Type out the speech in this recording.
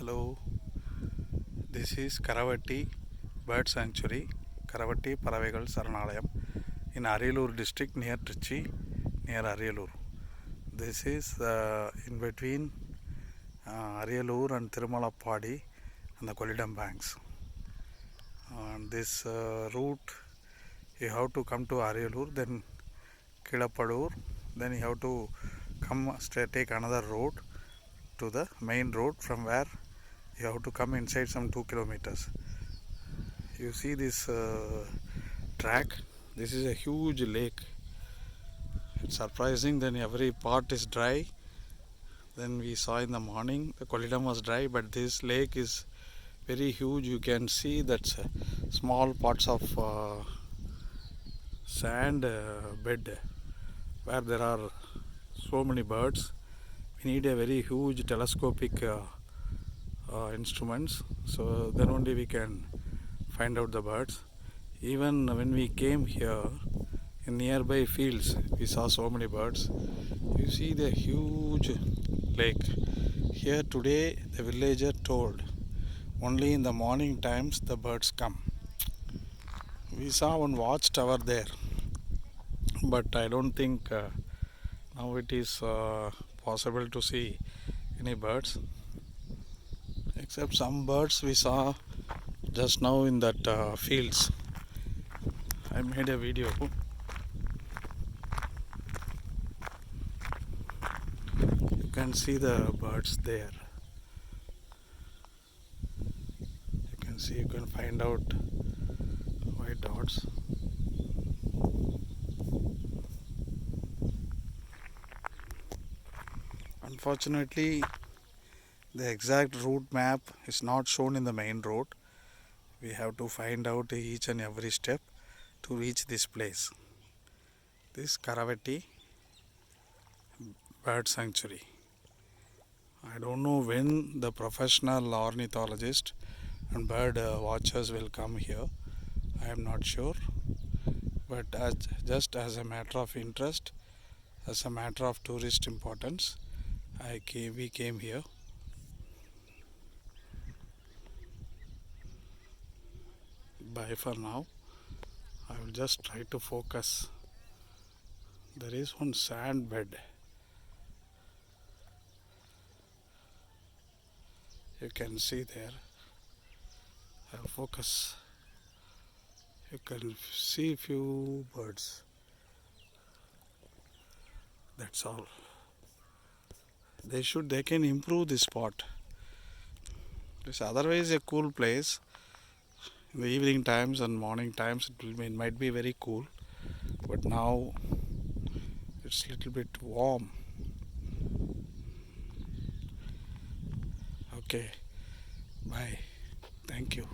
Hello, this is Karaivetti Bird Sanctuary, Karaivetti Paravegal Saranalayam in Ariyalur district near Trichy, near Ariyalur. This is in between Ariyalur and Tirumalapadi and the Kollidam banks. And this route, you have to come to Ariyalur, then Kilapadur, then you have to come straight, take another road to the main road from where you have to come inside some 2 kilometers. You see this track. This is a huge lake. It's surprising. Then every part is dry. Then we saw in the morning the Kollidam was dry, but this lake is very huge. You can see that small parts of sand bed where there are so many birds. We need a very huge telescopic instruments, so then only we can find out the birds. Even when we came here in nearby fields, we saw so many birds. You see the huge lake. Here today the villager told only in the morning times the birds come. We saw one watchtower there, but I don't think now it is possible to see any birds, except some birds we saw just now in that fields. I made a video. You can see the birds there. You can find out white dots. Unfortunately, the exact route map is not shown in the main road. We have to find out each and every step to reach this place. This Karaivetti Bird Sanctuary. I don't know when the professional ornithologist and bird watchers will come here. I am not sure. But just as a matter of interest, as a matter of tourist importance, we came here. Bye for now. I will just try to focus. There is one sand bed. You can see there. I will focus. You can see few birds. That's all. They can improve this spot. It's otherwise a cool place. In the evening times and morning times it might be very cool, but now it's a little bit warm. Okay, bye. Thank you.